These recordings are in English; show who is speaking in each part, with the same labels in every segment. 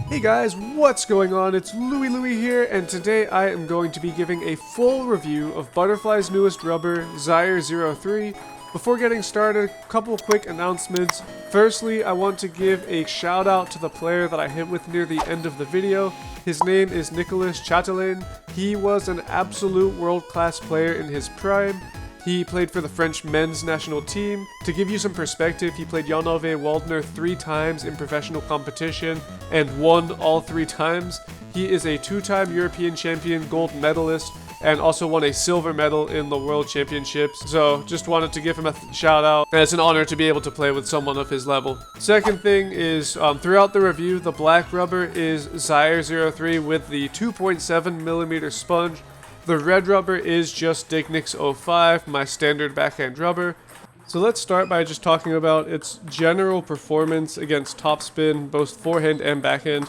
Speaker 1: Hey guys, what's going on? It's Louie here, and today I am going to be giving a full review of Butterfly's newest rubber, Zyre 03. Before getting started, a couple quick announcements. Firstly, I want to give a shout out to the player that I hit with near the end of the video. His name is Nicolas Chatelain. He was an absolute world-class player in his prime. He played for the French men's national team. To give you some perspective, he played Jan-Ove Waldner 3 times in professional competition and won all 3 times. He is a 2-time European champion gold medalist and also won a silver medal in the World Championships. So just wanted to give him a shout out. And it's an honor to be able to play with someone of his level. Second thing is, throughout the review, the black rubber is Zyre 03 with the 2.7mm sponge. The red rubber is just Dignics 05, my standard backhand rubber. So let's start by just talking about its general performance against topspin, both forehand and backhand.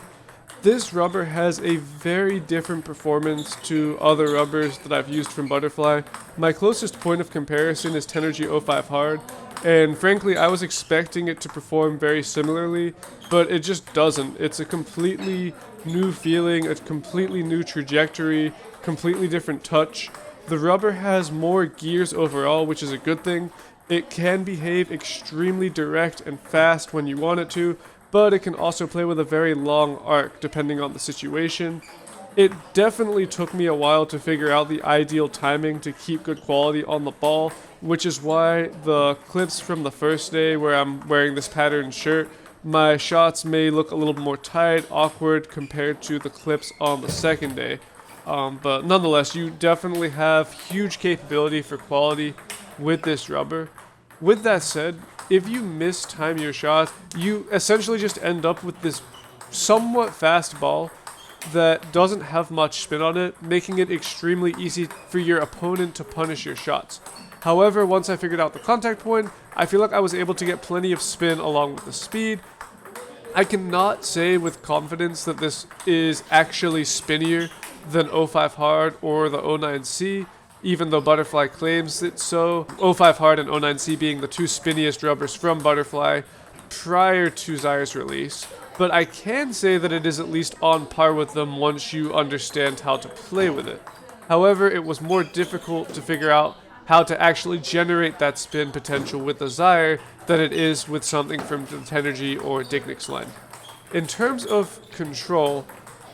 Speaker 1: This rubber has a very different performance to other rubbers that I've used from Butterfly. My closest point of comparison is Tenergy 05 Hard, and frankly I was expecting it to perform very similarly, but it just doesn't. It's a completely new feeling, a completely new trajectory, completely different touch. The rubber has more gears overall, which is a good thing. It can behave extremely direct and fast when you want it to, but it can also play with a very long arc depending on the situation. It definitely took me a while to figure out the ideal timing to keep good quality on the ball, which is why the clips from the first day where I'm wearing this patterned shirt, my shots may look a little more tight, awkward compared to the clips on the second day. But nonetheless, you definitely have huge capability for quality with this rubber. With that said, if you mistime your shot, you essentially just end up with this somewhat fast ball that doesn't have much spin on it, making it extremely easy for your opponent to punish your shots. However, once I figured out the contact point, I feel like I was able to get plenty of spin along with the speed. I cannot say with confidence that this is actually spinnier than 05 Hard or the 09C, even though Butterfly claims it so. 05 Hard and 09C being the 2 spinniest rubbers from Butterfly prior to Zyre's release, but I can say that it is at least on par with them once you understand how to play with it. However, it was more difficult to figure out how to actually generate that spin potential with the Zyre than it is with something from the Tenergy or Dignics line. In terms of control,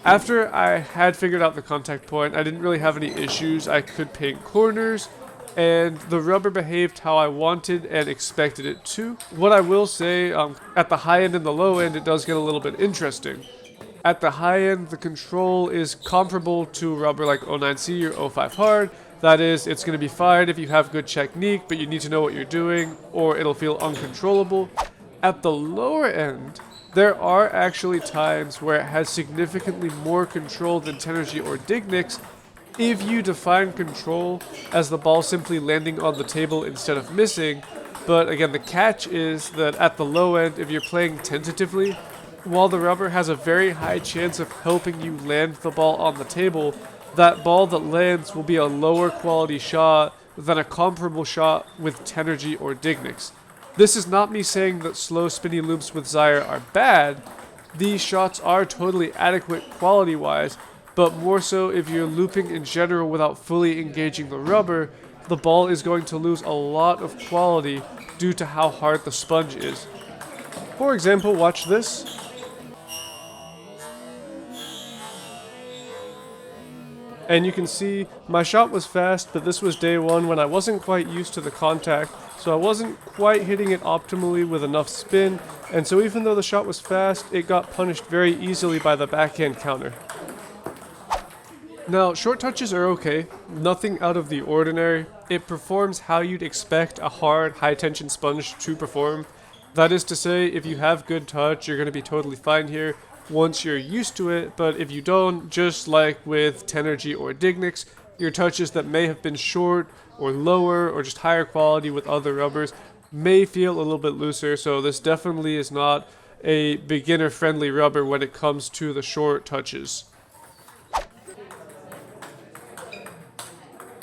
Speaker 1: after I had figured out the contact point, I didn't really have any issues. I could paint corners, and the rubber behaved how I wanted and expected it to. What I will say, at the high end and the low end, it does get a little bit interesting. At the high end, the control is comparable to a rubber like 09C or 05 Hard. That is, it's going to be fine if you have good technique, but you need to know what you're doing, or it'll feel uncontrollable. At the lower end, there are actually times where it has significantly more control than Tenergy or Dignics if you define control as the ball simply landing on the table instead of missing. But again, the catch is that at the low end, if you're playing tentatively, while the rubber has a very high chance of helping you land the ball on the table, that ball that lands will be a lower quality shot than a comparable shot with Tenergy or Dignics. This is not me saying that slow spinny loops with Zyre are bad. These shots are totally adequate quality-wise, but more so if you're looping in general without fully engaging the rubber, the ball is going to lose a lot of quality due to how hard the sponge is. For example, watch this. And you can see my shot was fast, but this was day 1 when I wasn't quite used to the contact, so I wasn't quite hitting it optimally with enough spin, and so even though the shot was fast, it got punished very easily by the backhand counter. Now, short touches are okay, nothing out of the ordinary. It performs how you'd expect a hard, high-tension sponge to perform. That is to say, if you have good touch, you're going to be totally fine here once you're used to it, but if you don't, just like with Tenergy or Dignics, your touches that may have been short or lower or just higher quality with other rubbers may feel a little bit looser, so this definitely is not a beginner-friendly rubber when it comes to the short touches.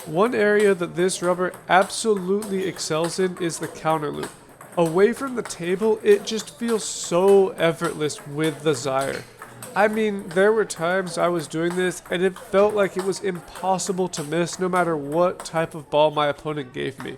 Speaker 1: One area that this rubber absolutely excels in is the counter loop. Away from the table, it just feels so effortless with the Zyre. I mean, there were times I was doing this and it felt like it was impossible to miss no matter what type of ball my opponent gave me.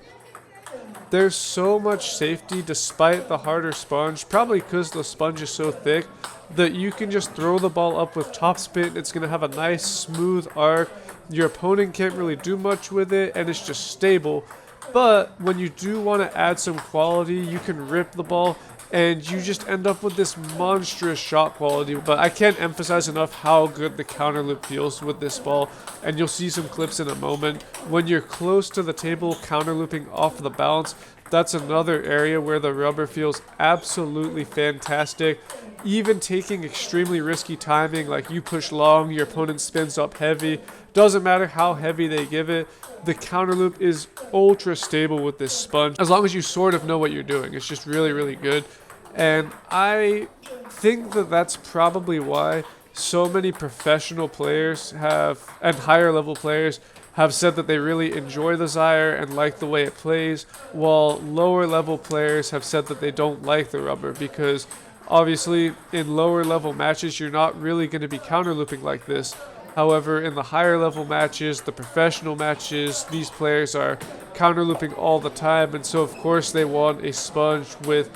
Speaker 1: There's so much safety despite the harder sponge, probably because the sponge is so thick that you can just throw the ball up with topspin. It's going to have a nice smooth arc. Your opponent can't really do much with it and it's just stable. But when you do want to add some quality, you can rip the ball and you just end up with this monstrous shot quality. But I can't emphasize enough how good the counter loop feels with this ball, and you'll see some clips in a moment. When you're close to the table counter looping off the bounce, that's another area where the rubber feels absolutely fantastic. Even taking extremely risky timing, like you push long, your opponent spins up heavy, doesn't matter how heavy they give it, the counter loop is ultra stable with this sponge, as long as you sort of know what you're doing. It's just really, really good. And I think that that's probably why so many professional players have, and higher level players, have said that they really enjoy the Zyre and like the way it plays, while lower level players have said that they don't like the rubber because obviously in lower level matches you're not really going to be counter looping like this. However, in the higher level matches, the professional matches, these players are counter looping all the time, and so of course they want a sponge with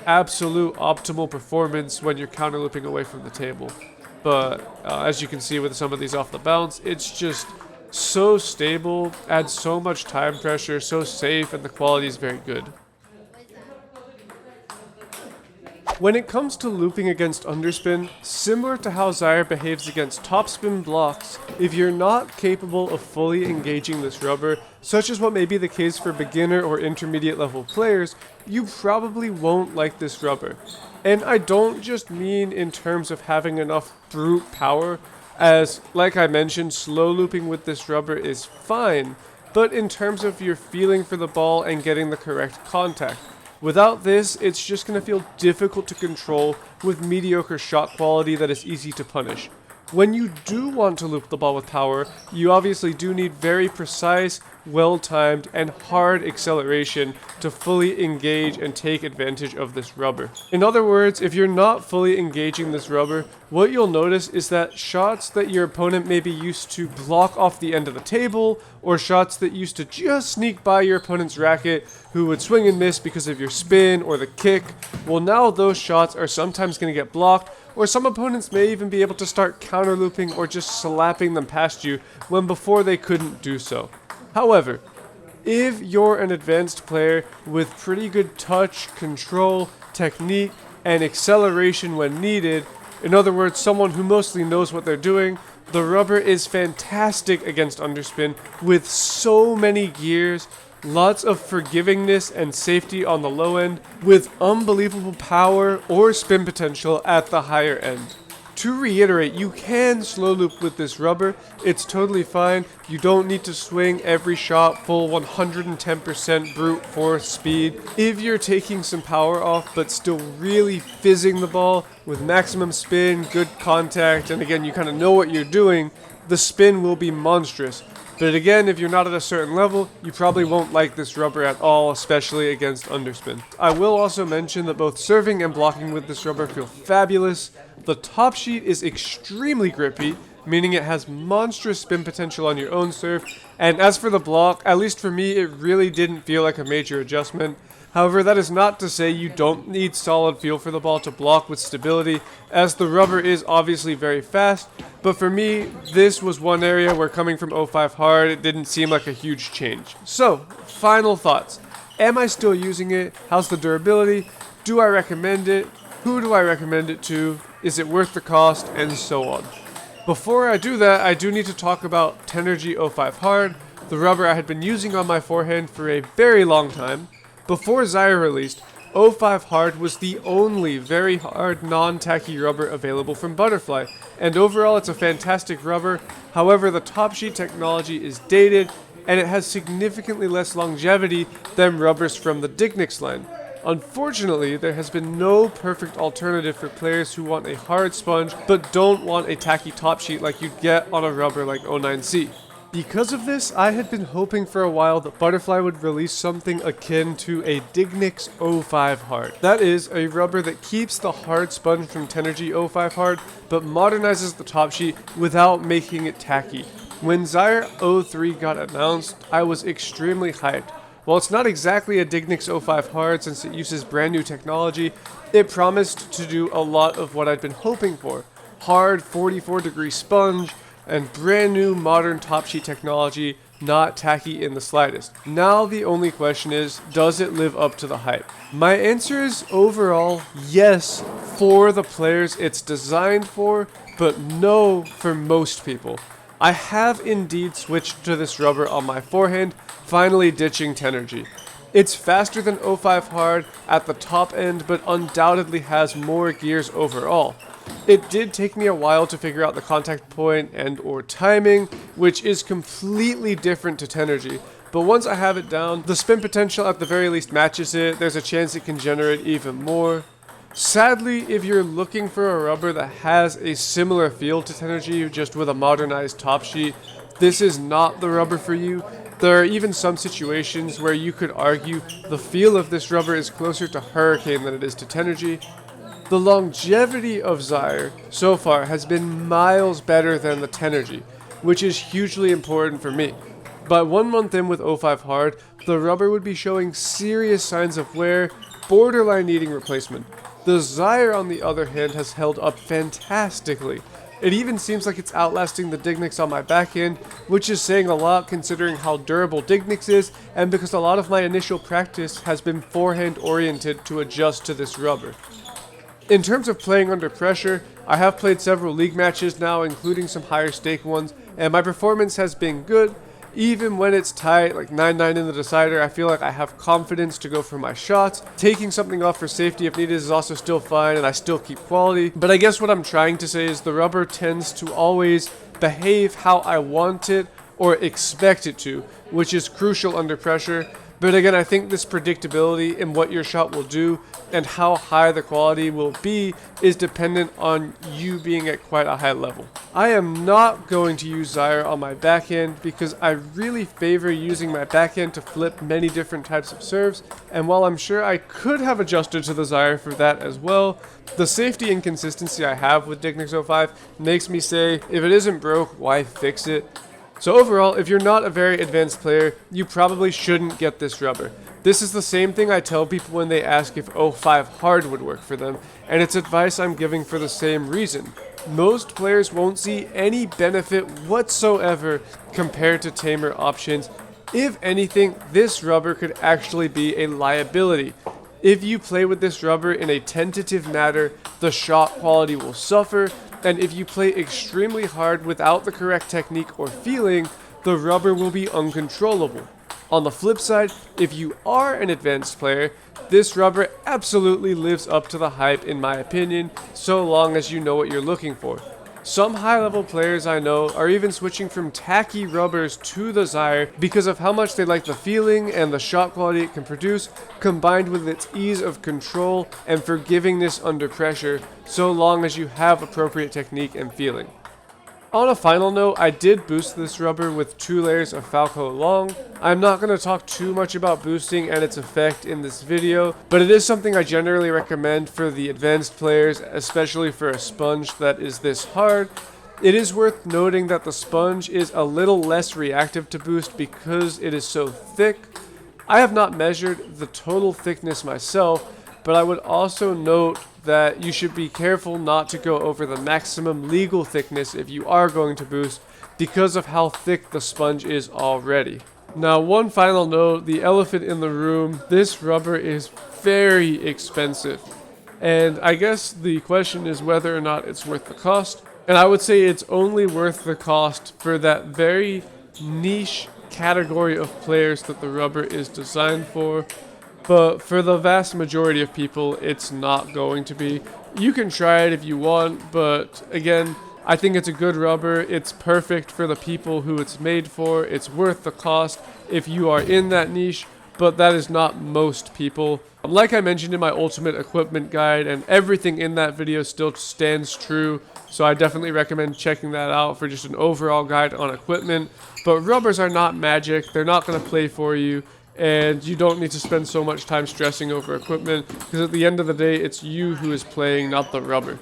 Speaker 1: absolute optimal performance when you're counter looping away from the table. But as you can see with some of these off the bounce, it's just so stable, adds so much time pressure, so safe, and the quality is very good. When it comes to looping against underspin, similar to how Zyre behaves against topspin blocks, if you're not capable of fully engaging this rubber, such as what may be the case for beginner or intermediate level players, you probably won't like this rubber. And I don't just mean in terms of having enough brute power, as, like I mentioned, slow looping with this rubber is fine, but in terms of your feeling for the ball and getting the correct contact. Without this, it's just going to feel difficult to control with mediocre shot quality that is easy to punish. When you do want to loop the ball with power, you obviously do need very precise, well-timed, and hard acceleration to fully engage and take advantage of this rubber. In other words, if you're not fully engaging this rubber, what you'll notice is that shots that your opponent may be used to block off the end of the table, or shots that used to just sneak by your opponent's racket who would swing and miss because of your spin or the kick, well now those shots are sometimes going to get blocked, or some opponents may even be able to start counter looping or just slapping them past you when before they couldn't do so. However, if you're an advanced player with pretty good touch, control, technique, and acceleration when needed, in other words, someone who mostly knows what they're doing, the rubber is fantastic against underspin with so many gears, lots of forgivingness and safety on the low end, with unbelievable power or spin potential at the higher end. To reiterate, you can slow loop with this rubber, it's totally fine. You don't need to swing every shot full 110% brute force speed. If you're taking some power off but still really fizzing the ball with maximum spin, good contact, and again you kind of know what you're doing, the spin will be monstrous. But again, if you're not at a certain level, you probably won't like this rubber at all, especially against underspin. I will also mention that both serving and blocking with this rubber feel fabulous. The top sheet is extremely grippy, meaning it has monstrous spin potential on your own serve. And as for the block, at least for me, it really didn't feel like a major adjustment. However, that is not to say you don't need solid feel for the ball to block with stability, as the rubber is obviously very fast, but for me, this was one area where coming from 05 hard, it didn't seem like a huge change. So, final thoughts. Am I still using it? How's the durability? Do I recommend it? Who do I recommend it to? Is it worth the cost? And so on. Before I do that, I do need to talk about Tenergy 05 hard, the rubber I had been using on my forehand for a very long time. Before Zyre released, 05 hard was the only very hard non-tacky rubber available from Butterfly, and overall it's a fantastic rubber. However, the top sheet technology is dated, and it has significantly less longevity than rubbers from the Dignics line. Unfortunately, there has been no perfect alternative for players who want a hard sponge but don't want a tacky top sheet like you'd get on a rubber like 09C. Because of this, I had been hoping for a while that Butterfly would release something akin to a Dignics 05 hard. That is, a rubber that keeps the hard sponge from Tenergy 05 hard, but modernizes the top sheet without making it tacky. When Zyre 03 got announced, I was extremely hyped. While it's not exactly a Dignics 05 hard since it uses brand new technology, it promised to do a lot of what I'd been hoping for. Hard 44-degree sponge, and brand new modern top sheet technology, not tacky in the slightest. Now the only question is, does it live up to the hype? My answer is overall yes for the players it's designed for, but no for most people. I have indeed switched to this rubber on my forehand, finally ditching Tenergy. It's faster than 05 hard at the top end, but undoubtedly has more gears overall. It did take me a while to figure out the contact point and or timing, which is completely different to Tenergy. But once I have it down, the spin potential at the very least matches it. There's a chance it can generate even more. Sadly, if you're looking for a rubber that has a similar feel to Tenergy, just with a modernized top sheet, this is not the rubber for you. There are even some situations where you could argue the feel of this rubber is closer to Hurricane than it is to Tenergy. The longevity of Zyre so far has been miles better than the Tenergy, which is hugely important for me. By 1 month in with 05 hard, the rubber would be showing serious signs of wear, borderline needing replacement. The Zyre, on the other hand, has held up fantastically. It even seems like it's outlasting the Dignics on my backhand, which is saying a lot considering how durable Dignics is, and because a lot of my initial practice has been forehand oriented to adjust to this rubber. In terms of playing under pressure, I have played several league matches now, including some higher stake ones, and my performance has been good. Even when it's tight, like 9-9 in the decider, I feel like I have confidence to go for my shots. Taking something off for safety if needed is also still fine, and I still keep quality. But I guess what I'm trying to say is the rubber tends to always behave how I want it or expect it to, which is crucial under pressure. But again, I think this predictability in what your shot will do and how high the quality will be is dependent on you being at quite a high level. I am not going to use Zyre on my backhand because I really favor using my backhand to flip many different types of serves, and while I'm sure I could have adjusted to the Zyre for that as well, the safety and consistency I have with Dignics 05 makes me say, if it isn't broke, why fix it? So overall, if you're not a very advanced player, you probably shouldn't get this rubber. This is the same thing I tell people when they ask if 05 hard would work for them, and it's advice I'm giving for the same reason. Most players won't see any benefit whatsoever compared to tamer options. If anything, this rubber could actually be a liability. If you play with this rubber in a tentative manner, the shot quality will suffer, and if you play extremely hard without the correct technique or feeling, the rubber will be uncontrollable. On the flip side, if you are an advanced player, this rubber absolutely lives up to the hype in my opinion, so long as you know what you're looking for. Some high-level players I know are even switching from tacky rubbers to the Zyre because of how much they like the feeling and the shot quality it can produce, combined with its ease of control and forgivingness under pressure, so long as you have appropriate technique and feeling. On a final note, I did boost this rubber with 2 layers of Falco Long. I'm not going to talk too much about boosting and its effect in this video, but it is something I generally recommend for the advanced players, especially for a sponge that is this hard. It is worth noting that the sponge is a little less reactive to boost because it is so thick. I have not measured the total thickness myself, but I would also note that you should be careful not to go over the maximum legal thickness if you are going to boost because of how thick the sponge is already. Now, one final note, the elephant in the room, this rubber is very expensive. And I guess the question is whether or not it's worth the cost. And I would say it's only worth the cost for that very niche category of players that the rubber is designed for. But for the vast majority of people, it's not going to be. You can try it if you want, but again, I think it's a good rubber. It's perfect for the people who it's made for. It's worth the cost if you are in that niche. but that is not most people. Like I mentioned in my ultimate equipment guide, and everything in that video still stands true, so I definitely recommend checking that out for just an overall guide on equipment. But rubbers are not magic, they're not going to play for you, and you don't need to spend so much time stressing over equipment, because at the end of the day, it's you who is playing, not the rubber.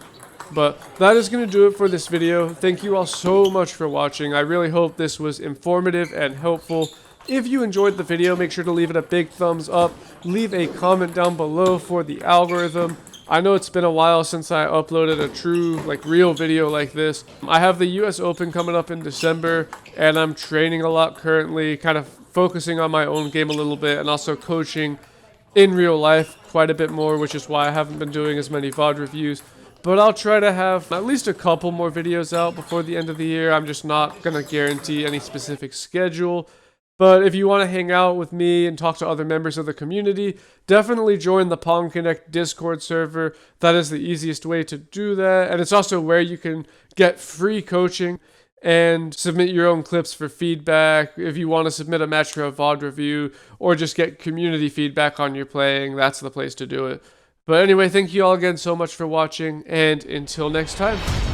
Speaker 1: But that is going to do it for this video. Thank you all so much for watching. I really hope this was informative and helpful. If you enjoyed the video, make sure to leave it a big thumbs up. Leave a comment down below for the algorithm. I know it's been a while since I uploaded a true, real video like this. I have the US Open coming up in December, and I'm training a lot currently, kind of focusing on my own game a little bit, and also coaching in real life quite a bit more, which is why I haven't been doing as many VOD reviews. But I'll try to have at least a couple more videos out before the end of the year. I'm just not going to guarantee any specific schedule. But if you want to hang out with me and talk to other members of the community, definitely join the Pong Connect Discord server. That is the easiest way to do that. And it's also where you can get free coaching and submit your own clips for feedback. If you want to submit a match for a VOD review or just get community feedback on your playing, that's the place to do it. But anyway, thank you all again so much for watching, and until next time.